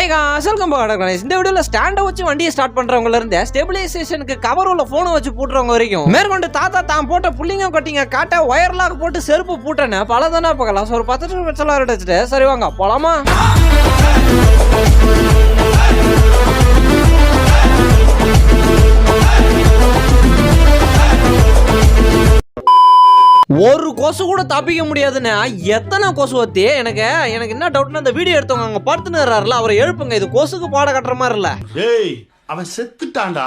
இந்த வீடியோல ஸ்டாண்ட வச்சு வண்டியை ஸ்டார்ட் பண்றவங்கல இருந்து ஸ்டெபிலைசேஷனுக்கு கவர் உள்ள போனை வச்சு பூட்டுறவங்க வரைக்கும் மேற்கொண்டு தாத்தா தான் போட்ட புள்ளிங்க கட்டிங்க காட்ட ஒயர் லாக் போட்டு செருப்பு பூட்டன பலதானே பார்க்கலாம். ஒரு 10 நிமிஷம் வச்சுட்டு சரி வாங்க போலாமா. ஒரு கொசு கூட தப்பிக்க முடியாதுன்னு எத்தனை கொசு வத்தி எனக்கு என்ன டவுட்னா அந்த வீடியோ எடுத்தவங்க அங்க படுத்துனாருல அவரை எழுப்புங்க. இது கொசுக்கு பாட கட்டுற மாதிரி இல்ல. ஏய் அவன் செத்துட்டான்டா.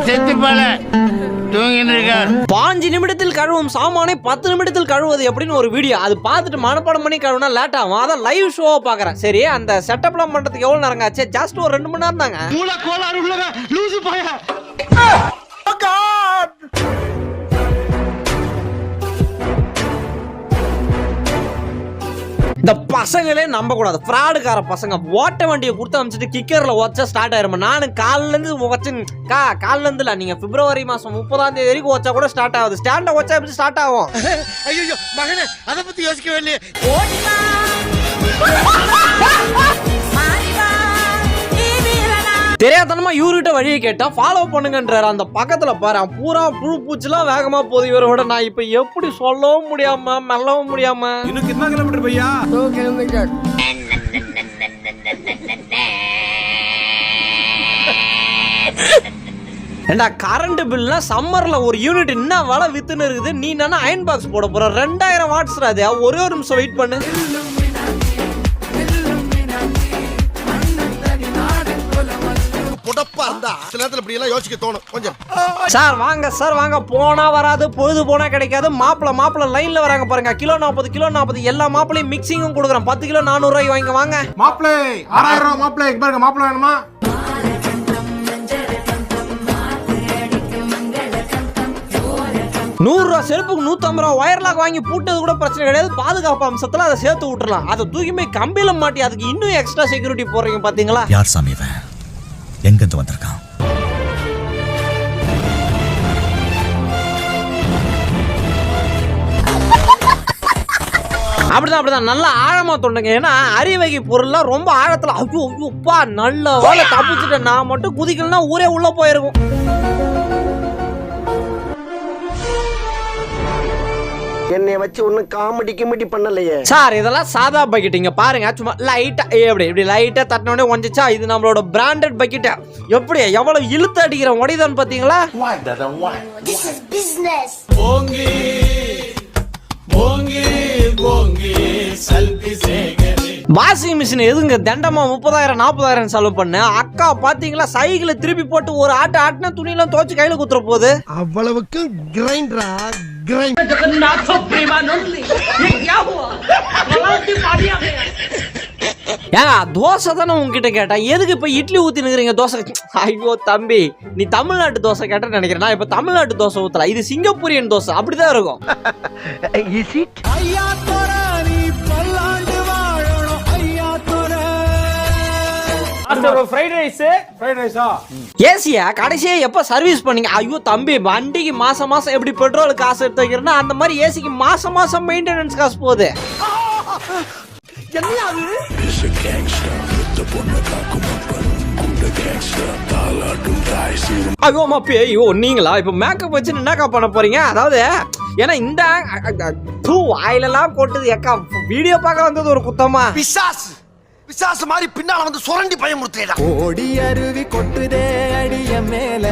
செத்து போல 5 நிமிடத்தில் கழுவும் சாமானை 10 நிமிடத்தில் கழுவுவது எப்படின்னு ஒரு வீடியோ அது பார்த்துட்டு மனப்பாடம் பண்ணி கழுவுனா லேட் ஆகும். அதான் லைவ் ஷோவை பாக்குறேன். சரி அந்த செட்டப்லாம் பண்றதுக்கு எவ்வளவு நேரம் ஆச்சு? ஜஸ்ட் ஒரு 2 மணி நேரம் தாங்க. இந்த பசங்களே நம்ப கூடாது. ஃப்ராடுக்கார பசங்க ஓட்ட வண்டியை கொடுத்து அமைச்சிட்டு கிக்கர்ல ஓச்சா ஸ்டார்ட் ஆயிருமா. நானும் காலில இருந்து காலில இருந்து இல்ல, நீங்க பிப்ரவரி மாசம் 30ஆம் தேதி வரைக்கும் ஓச்சா கூட ஸ்டார்ட் ஆகுது. ஸ்டாண்ட ஓச்சா எப்படி ஸ்டார்ட் ஆகும்? ஐயோ மகனே அத பத்தி யோசிக்கவே இல்லையே. தெரியாதனமா இவர்கிட்ட வழியை கேட்டா ஃபாலோ பண்ணுங்கன்றாரு. அந்த பக்கத்துல பாரு பூரா புழு பூச்சிலாம் வேகமா போகுது. இவரோட நான் இப்ப எப்படி சொல்லவும் முடியாம மெல்லவும் முடியாம. இன்னும் कितना किलोमीटर भैया? 2 किलोमीटर. ஏண்டா கரண்ட் பில்னா சம்மர்ல ஒரு யூனிட் என்ன விலை வித்துன்னு இருக்குது. நீ என்ன அயன் பாக்ஸ் போட போற? 2000 வாட்ஸ். அது ஒரே ஒரு நிமிஷம் வெயிட் பண்ணு. சார் வாங்க போனா வராது, பொழுது போனா கிடைக்காது. மாப்பிள்ள லைன்ல வராங்க பாருங்க. கிலோ 40 எல்லா மாப்பிளையும் மிக்சிங்கும் கொடுக்குறேன். 10 கிலோ 400 ரூபாய்க்கு வாங்க. வாங்க மாப்பிளை 6000 ரூபாய் மாப்பிளை. பாருங்க மாப்பிளை வேணுமா? 100 ரூபாய் செருப்புக்கு 150 ரூபாய். ஒயர் லாக் வாங்கி பூட்டது கூட பிரச்சனை கிடையாது. பாதுகாப்பு அம்சத்துல அதை சேர்த்து விட்டுறலாம். அதை தூக்கி போய் கம்பியில மாட்டி அதுக்கு இன்னும் எக்ஸ்ட்ரா செக்யூரிட்டி போடுறீங்க பாத்தீங்களா? யார் சாமி இவன்? எங்க இருந்து வந்திருக்கான்? அப்படிதான் நல்லா ஆழமா தோண்டுங்க. ஏன்னா அரிவகை பொருள்லாம் ரொம்ப ஆழத்துல ஐயோப்பா நல்ல வேலை தப்பிச்சுட்டு நான் மட்டும் குதிக்கலன்னா ஊரே உள்ள போயிருக்கும். என்னைய வச்சு ஒன்னும் காமெடி பண்ணலையே சார். இதெல்லாம் சாதா பக்கெட். இங்க பாருங்க சும்மா லைட்டா இப்படி லைட்டா தட்டினோடனே ஒஞ்சிச்சா. இது நம்மளோட பிராண்டட் பக்கெட். எப்படி எவ்வளவு இழுத்து அடிக்கிற உடைதான் பாத்தீங்களா? வாஷிங் மிஷின் எதுங்க தண்டமா 30,000 40,000 செலவு பண்ண அக்கா பாத்தீங்களா? சைக்கிளை திருப்பி போட்டு ஒரு ஆட்டினா துணியெல்லாம் துவச்சு கையில குத்துற போகுது. அவ்வளவுக்கு கிரைண்டரா ஏங்க தோசை தானே உங்ககிட்ட கேட்டேன். எதுக்கு இப்ப இட்லி ஊத்தி நிக்கிறீங்க தோசை? ஐயோ தம்பி நீ தமிழ்நாட்டு தோசை கேட்டேன்னு நினைக்கிறேன். நான் இப்ப தமிழ்நாட்டு தோசை ஊத்தல. இது சிங்கப்பூரியன் தோசை. அப்படிதான் இருக்கும். ஏசியா கடைசியா எப்ப சர்வீஸ் பண்ணீங்க? ஐயோ தம்பி வண்டிக்கு மாசம் எப்படி பெட்ரோல் காசு எடுத்து வைக்கிறேன்னா அந்த மாதிரி ஏசிக்கு மாசம் மெயின்டெனன்ஸ் காசு போகுது. ஐயோ மாப்பி ஐயோ நீங்களா இப்ப மேக்கப் வச்சு என்னக்கா பண்ண போறீங்க? அதாவது ஏன்னா இந்த வாயிலெல்லாம் கொட்டுது. ஏக்கா வீடியோ பார்க்க வந்தது ஒரு குத்தமா? பிசாசு மாதிரி பின்னால வந்து சுரண்டி பயமுறுத்தேடா. ஓடி அருவி கொட்டுதே அடிய மேல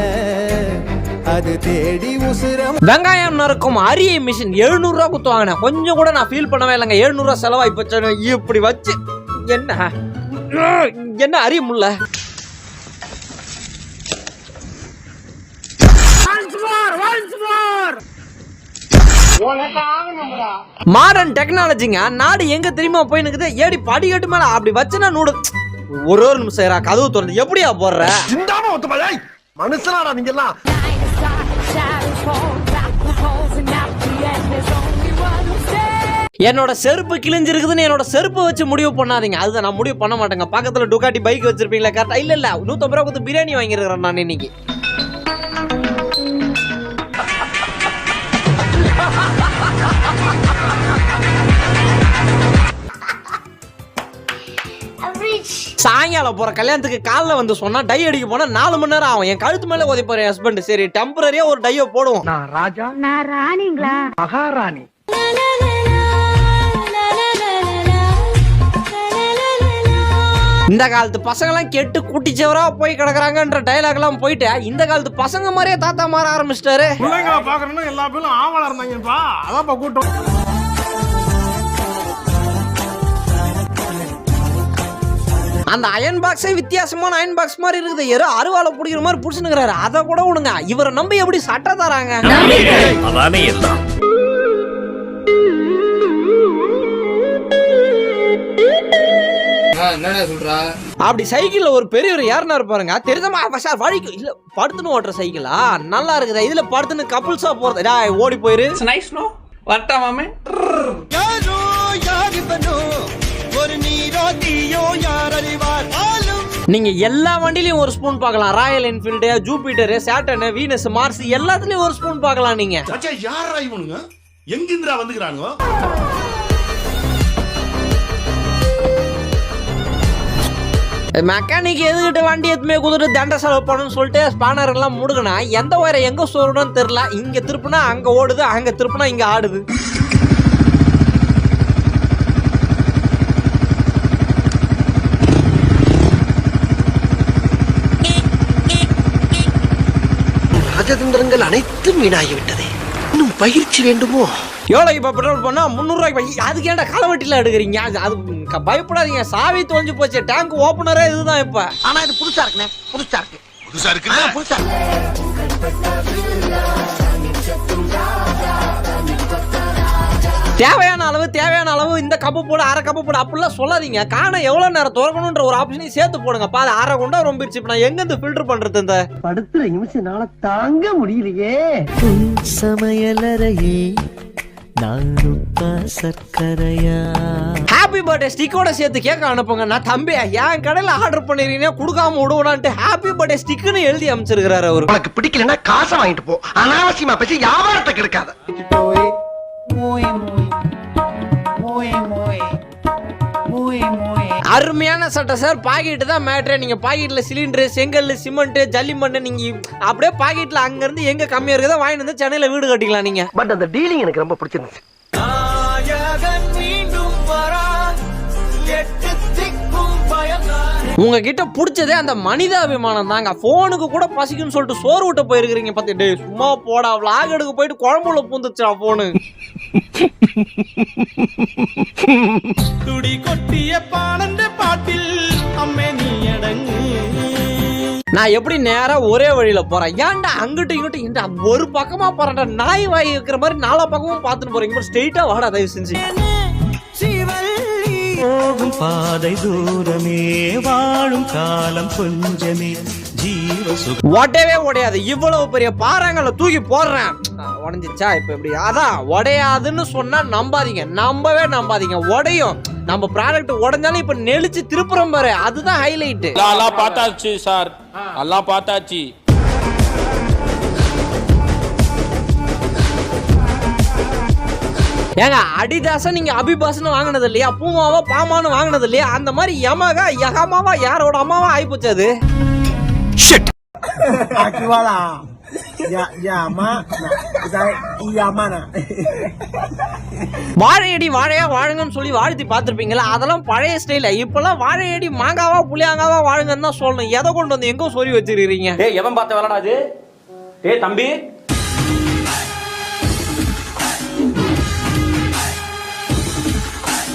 அது தேடி உசுரம். வெங்காயம் நறுக்கும் அரிய மிஷின் 700 ரூபாய் குத்து வாங்கினேன். கொஞ்சம் கூட நான் ஃபீல் பண்ணவே இல்லைங்க. 700 ரூபாய் செலவாய் போச்சு. இப்படி வச்சு என்ன அறிய முடியல. மாடர்ன் டெக்னாலஜிங்க. நாடு எங்க தெரியுமா போய் நிக்குது? ஏடி படிக்கட்டு மேல அப்படி வச்சுனா நூடு ஒரு நிமிஷம் கதவு திறந்து எப்படியா போடுற? மனுஷனாடா நீங்க எல்லாம். என்னோட செருப்பு கிழிஞ்சிருக்குதுன்னு என்னோட செருப்பு வச்சு முடிவு பண்ணாதீங்க. அதுதான் நான் முடிவு பண்ண மாட்டேங்க. பக்கத்துல டுகாட்டி பைக் வச்சிருப்பீங்களா? கரெக்டா? இல்ல 150 ரூபாய் கொடுத்து பிரியாணி வாங்கிருக்கிறேன் நான் இன்னைக்கு. ஏரியால போற கல்யாணத்துக்கு காலைல வந்து சொன்னா டை அடிக்க போனா 4 மணி நேரம் ஆகும். என் கழுத்து மேல உதைப்பாரு ஹஸ்பண்ட். சரி டெம்பரரியா ஒரு டையை போடுவோம். நான் ராணிங்களா மகாராணி. இந்த காலத்து பசங்க எல்லாம் கெட்டு குட்டிச்சவரா போய் கிடக்குறாங்கன்ற டைலாக் எல்லாம் போயிட்டு இந்த காலத்து பசங்க மாதிரியே தாத்தா மாற ஆரம்பிச்சிட்டாரு. பிள்ளைங்களை பாக்குறேன்னா எல்லா பேரும் ஆவலா இருந்தாங்கப்பா. அதான்ப்பா கூட்டம். அந்த அயன் பாக்ஸே வித்தியாசமான அயன் பாக்ஸ் மாதிரி இருக்குது. யாரோ அருவாலை பிடிக்கிற மாதிரி புடிச்சுனுங்கிறாரு. அதை கூட விடுங்க, இவரை நம்பி எப்படி சட்டை தராங்க? அதானே எல்லாம். அப்படி சைக்கிள்ல ஒரு பெரியவர் யாருன்னா பாருங்க, தெரிஞ்சமா வழிக்கு இல்ல படுத்துன்னு ஓட்டுற சைக்கிளா நல்லா இருக்குதா? இதுல படுத்துன்னு கப்புள்ஸா போறது. ஓடி போயிரு. வரட்டாமே நீங்க எல்லா வண்டியிலயும் ஒரு ஸ்பூன் பார்க்கலாம். Royal Enfield, Jupiter, Saturn, Venus, Mars எல்லாத்துலயும் ஒரு ஸ்பூன் பார்க்கலாம். நீங்க யாரா இவனுங்க எங்கிந்திரா வந்துக்கிறானுங்க? மெக்கானிக் எதுக்கிட்ட வண்டி எதுவுமே குதிரை தண்டை செலவு பண்ணணும்னு சொல்லிட்டு ஸ்பானர் எல்லாம் முடுகுனா எந்த ஒயரை எங்க சொல்லணும்னு தெரியல. இங்க திருப்புனா அங்க ஓடுது, அங்க திருப்புனா இங்க ஆடுது. ராஜதந்திரங்கள் அனைத்தும் வீணாகிவிட்டதே. இன்னும் பயிற்சி வேண்டுமோ? எவ்வளோ இப்ப பெட்ரோல் பண்ணா 300 ரூபாய்க்கு. அதுக்கு ஏன்டா களவட்டில எடுக்கிறீங்க? அது பயப்படாதீங்க, சாவி தொலைஞ்சு போச்சு. டேங்க் ஓபனரே இதுதான். இப்ப ஆனா இது புதுசா இருக்குனே. புதுசா இருக்கு. தேவையான அளவு இந்த கப்பு போடு, அரை கப்பு போடு அப்படிலாம் சொல்லாதீங்க. காண எவ்வளவு நேரம் திறக்கணும்ன்ற ஒரு ஆப்ஷனையும் சேர்த்து போடுங்க. பாது அரை குண்டா ரொம்பிடுச்சு. இப்ப நான் எங்க இருந்து ஃபில்டர் பண்றது? இந்த படுத்துற நிமிஷம்னால தாங்க முடியலையே. சமையலறையே ஹாப்பி பர்த்டே ஸ்டிக்கோட சேர்த்து கேட்க அனுப்புங்க. நான் தம்பி என் கடையில ஆர்டர் பண்ணிருக்கீங்க கொடுக்காம விடுவான்ட்டு ஹாப்பி பர்த்டே ஸ்டிக்னு எழுதி அமைச்சிருக்கிறாரு அவரு. உனக்கு பிடிக்கலன்னா காசை வாங்கிட்டு போ. அனாவசியமா பேசி வியாபாரத்தை கெடுக்காத. அருமையான சட்டை சார். பாக்கெட்டு தான் மேட்ரு. நீங்க பாக்கெட்ல சிலிண்டரு, செங்கல், சிமெண்ட், ஜல்லிமண் நீங்க அப்படியே பாக்கெட்ல அங்க இருந்து எங்க கம்மியா இருக்குதோ வாங்கிட்டு வந்து சென்னையில வீடு கட்டிக்கலாம். நீங்க பட் அந்த டீலிங் எனக்கு ரொம்ப பிடிச்சிருந்துச்சு. உங்ககிட்ட பிடிச்சதே அந்த மனிதாபிமானம் தாங்க. போனுக்கு கூட பசிக்குன்னு சொல்லிட்டு சோறு விட்டு போயிருக்கிறீங்க. பார்த்துட்டு சும்மா போடா விளாக் எடுக்க போயிட்டு குழம்புல பூந்துச்சா போனு. துடி கொட்டிய பாடந்த பாட்டில் அம்மே நீ அடங்கு. நான் எப்படி நேரா ஒரே வழியில போறேன்? ஏன்டா அங்கிட்டு இங்கிட்டு ஒரு பக்கமா போறேன்டா. நாய் வாய் இருக்கிற மாதிரி 4 பக்கமும் பாத்துட்டு போறீங்க. ஸ்ட்ரெயிட்டா வாடா தயவு செஞ்சு. போகும் பாதை தூரமே வாழும் காலம் கொஞ்சமே ஜீவ சுகம் உடையவே உடையாது. இவ்வளவு பெரிய பாறாங்களை தூக்கி போடுறேன். உடஞ்சிச்சா? இப்ப எப்படி? அதான் உடையாதுன்னு சொன்னா நம்பாதீங்க. நம்பாதீங்க. உடையும். நம்ம ப்ராடக்ட் உடஞ்சாலும் இப்ப நெளிச்சு திருப்புறம் பாரு. அதுதான் ஹைலைட். எல்லாம் பார்த்தாச்சு சார், எல்லாம் பார்த்தாச்சு. ஏங்க அடிதாசன் நீங்க அபிபாசன் வாங்கினது இல்லையா? பூமாவா பாமான்னு வாங்கினது இல்லையா? அந்த மாதிரி யமகா யகமாவா யாரோட அம்மாவா ஆயிப்போச்சு அது. வாழையடி வாழையா வாழுங்கன்னு சொல்லி வாழ்த்தி பார்த்திருப்பீங்களா? அதெல்லாம் பழைய ஸ்டைல. இப்பெல்லாம் வாழையடி மாங்காவா புளியாங்காவா வாழுங்கன்னு தான் சொல்லணும். எதை கொண்டு வந்து எங்க சொல்லி வச்சிருக்கீங்க? எவன் பார்த்த வேலைடா அது? தம்பி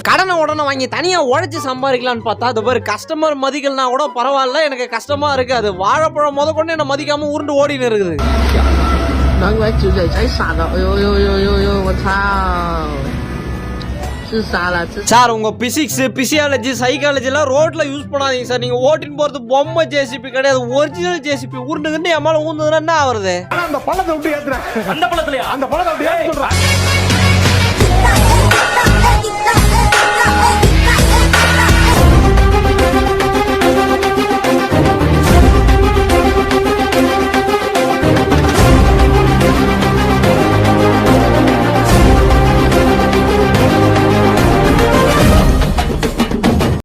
கடனை உடனே வாங்கி தனியா உழைச்சு சம்பாதிக்கலான்னு பார்த்தா அது பேர் கஸ்டமர் மதிக்கலனா கூட பரவாயில்ல. எனக்கு கஷ்டமா இருக்கு. அது வாழைப்பழம் முத கொண்டு என்ன மதிக்காம உருண்டு ஓடின்னு இருக்குது. சார் உங்க பிசிக்ஸ், பிசியாலஜி, சைக்காலஜி எல்லாம் ரோட்ல யூஸ் பண்ணாதீங்க சார். நீங்க ஓட்டின்னு போறது பொம்மை ஜேசிபி கிடையாது, ஒரிஜினல் ஜேசிபி. உருண்டுகிட்டு என் மேல ஊந்துதுன்னா என்ன ஆகுறது? அந்த பழத்தை விட்டு ஏத்துறேன். அந்த பழத்துலயா? அந்த பழத்தை விட்டு ஏத்து சொல்றேன்.